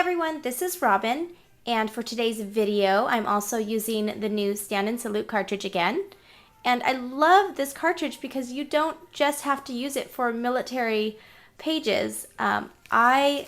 everyone, this is Robin, and for today's video I'm also using the new Stand and Salute cartridge again. And I love this cartridge because you don't just have to use it for military pages. I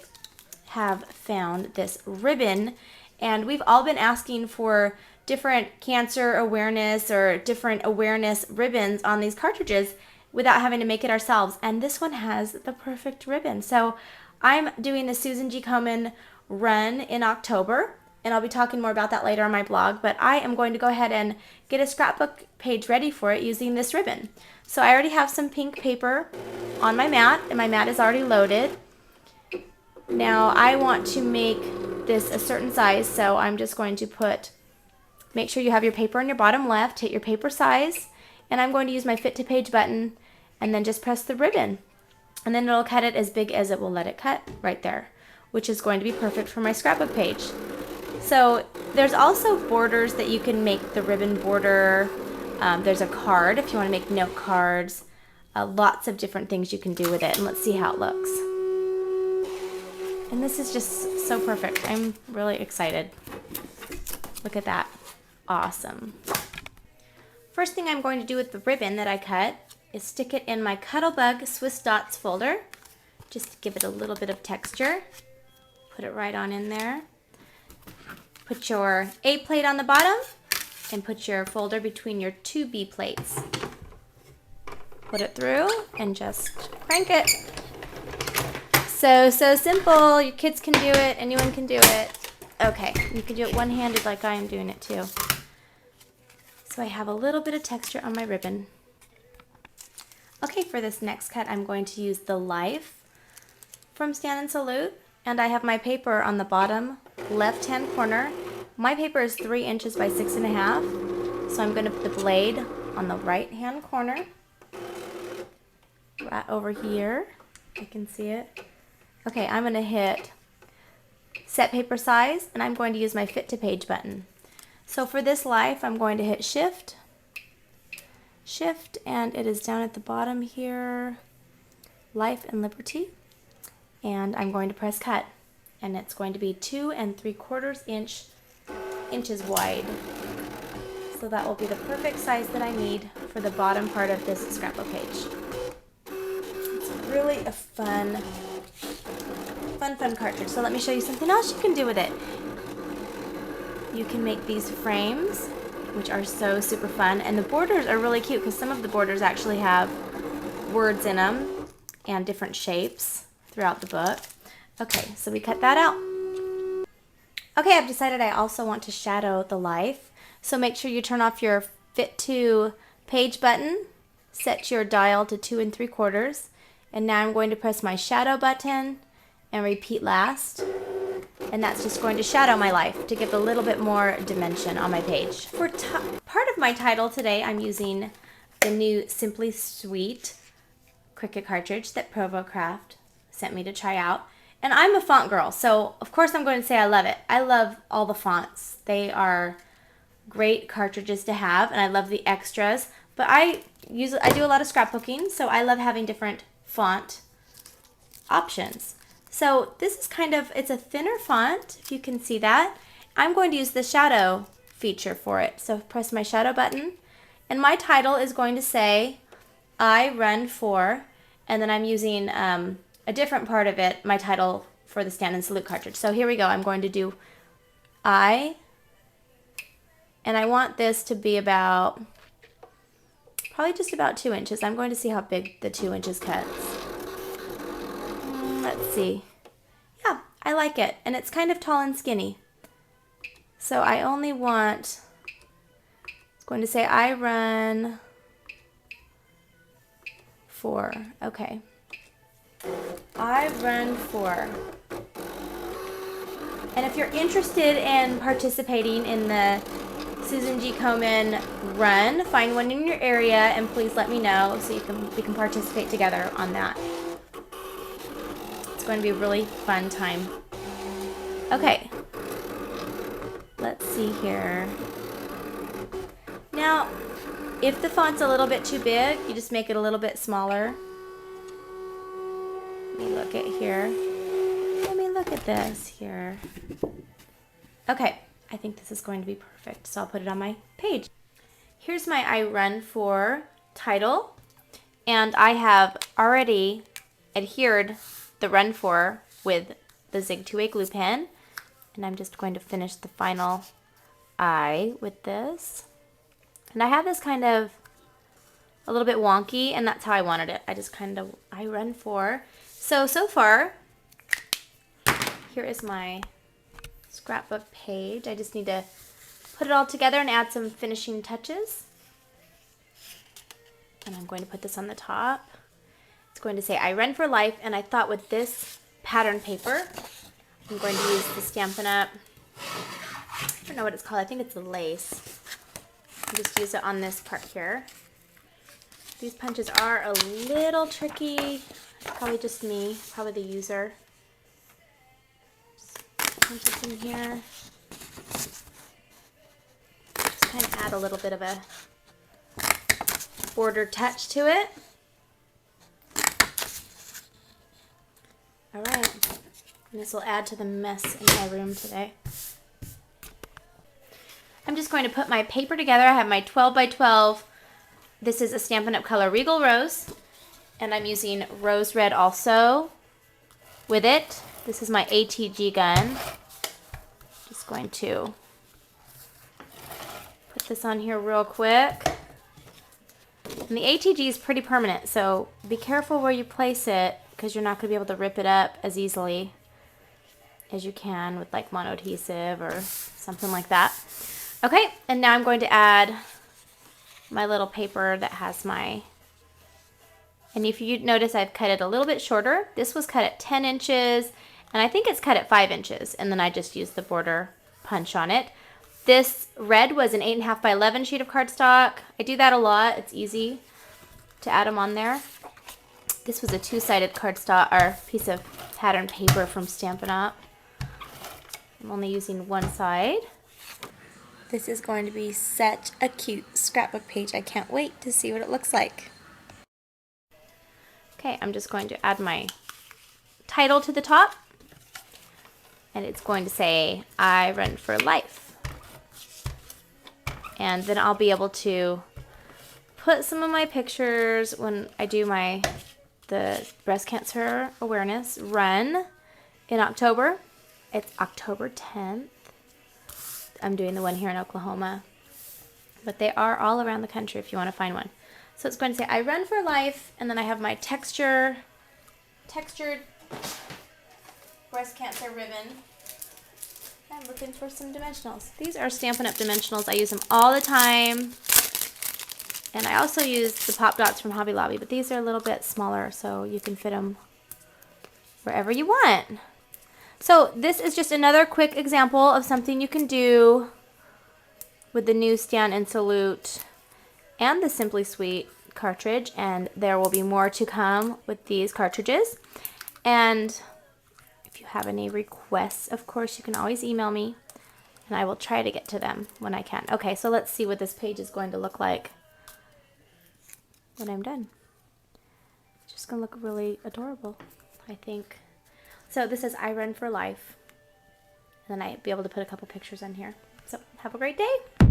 have found this ribbon, and we've all been asking for different cancer awareness or different awareness ribbons on these cartridges without having to make it ourselves, and this one has the perfect ribbon. So I'm doing the Susan G. Komen run in October, and I'll be talking more about that later on my blog, but I am going to go ahead and get a scrapbook page ready for it using this ribbon. So I already have some pink paper on my mat, and my mat is already loaded. Now I want to make this a certain size, so I'm just going to make sure you have your paper on your bottom left, hit your paper size, and I'm going to use my fit to page button and then just press the ribbon. And then it'll cut it as big as it will let it cut right there, which is going to be perfect for my scrapbook page. So there's also borders that you can make the ribbon border. There's a card if you want to make note cards. Lots of different things you can do with it, and let's see how it looks. And this is just so perfect. I'm really excited. Look at that. Awesome. First thing I'm going to do with the ribbon that I cut is stick it in my Cuttlebug Swiss Dots folder, just to give it a little bit of texture. Put it right on in there. Put your A plate on the bottom and put your folder between your two B plates. Put it through and just crank it. So simple. Your kids can do it. Anyone can do it. Okay, you can do it one-handed like I am doing it too. So I have a little bit of texture on my ribbon. Okay, for this next cut, I'm going to use the Life from Stand and Salute, and I have my paper on the bottom left-hand corner. My paper is 3 inches by 6.5, so I'm going to put the blade on the right-hand corner, right over here. You can see it. Okay, I'm going to hit set paper size, and I'm going to use my fit to page button. So for this Life, I'm going to hit Shift, and it is down at the bottom here, Life and Liberty, and I'm going to press cut, and it's going to be 2 3/4 inches wide. So that will be the perfect size that I need for the bottom part of this scrapbook page. It's really a fun cartridge. So let me show you something else you can do with it. You can make these frames, which are so super fun, and the borders are really cute because some of the borders actually have words in them and different shapes throughout the book. Okay, so we cut that out. Okay, I've decided I also want to shadow the Life, so make sure you turn off your fit to page button, set your dial to 2 3/4, and now I'm going to press my shadow button and repeat last. And that's just going to shadow my Life to give a little bit more dimension on my page. For part of my title today, I'm using the new Simply Sweet Cricut cartridge that ProvoCraft sent me to try out. And I'm a font girl, so of course I'm going to say I love it. I love all the fonts. They are great cartridges to have, and I love the extras. But I do a lot of scrapbooking, so I love having different font options. So this is it's a thinner font, if you can see that. I'm going to use the shadow feature for it. So press my shadow button, and my title is going to say, I run for, and then I'm using a different part of it, my title for the Stand and Salute cartridge. So here we go. I'm going to do and I want this to be probably just about 2 inches. I'm going to see how big the 2 inches cuts. Let's see. Yeah, I like it. And it's kind of tall and skinny. So I only want, it's going to say I run for, okay. I run for. And if you're interested in participating in the Susan G. Komen run, find one in your area and please let me know so we can participate together on that. It's going to be a really fun time. Okay, let's see here. Now, if the font's a little bit too big, you just make it a little bit smaller. Let me look at here. Let me look at this here. Okay, I think this is going to be perfect, so I'll put it on my page. Here's my I Run For title, and I have already adhered the Run For with the Zig 2A glue pen, and I'm just going to finish the final I with this. And I have this kind of a little bit wonky, and that's how I wanted it. I just kind of, I Run For. So far, here is my scrapbook page. I just need to put it all together and add some finishing touches. And I'm going to put this on the top. It's going to say, I Run For Life, and I thought with this pattern paper, I'm going to use the Stampin' Up! I don't know what it's called. I think it's the lace. I'll just use it on this part here. These punches are a little tricky. Probably just me, probably the user. Just punch this in here. Just kind of add a little bit of a border touch to it. All right, and this will add to the mess in my room today. I'm just going to put my paper together. I have my 12 by 12. This is a Stampin' Up! Color Regal Rose, and I'm using Rose Red also with it. This is my ATG gun. Just going to put this on here real quick. And the ATG is pretty permanent, so be careful where you place it, because you're not going to be able to rip it up as easily as you can with like mono adhesive or something like that. Okay, and now I'm going to add my little paper that has my, and if you notice, I've cut it a little bit shorter. This was cut at 10 inches, and I think it's cut at 5 inches, and then I just used the border punch on it. This red was an 8.5 by 11 sheet of cardstock. I do that a lot. It's easy to add them on there. This was a two-sided cardstock, or piece of pattern paper from Stampin' Up! I'm only using one side. This is going to be such a cute scrapbook page. I can't wait to see what it looks like. Okay, I'm just going to add my title to the top. And it's going to say, I Run For Life. And then I'll be able to put some of my pictures when I do the breast cancer awareness run in October. It's October 10th. I'm doing the one here in Oklahoma, but they are all around the country if you want to find one. So it's going to say, I Run For Life, and then I have my textured breast cancer ribbon. I'm looking for some dimensionals. These are Stampin' Up! Dimensionals. I use them all the time. And I also use the Pop Dots from Hobby Lobby, but these are a little bit smaller, so you can fit them wherever you want. So this is just another quick example of something you can do with the new Stand and Salute and the Simply Sweet cartridge, and there will be more to come with these cartridges. And if you have any requests, of course, you can always email me, and I will try to get to them when I can. Okay, so let's see what this page is going to look like when I'm done. It's just going to look really adorable, I think. So this is I Run For Life. And then I'll be able to put a couple pictures on here. So have a great day.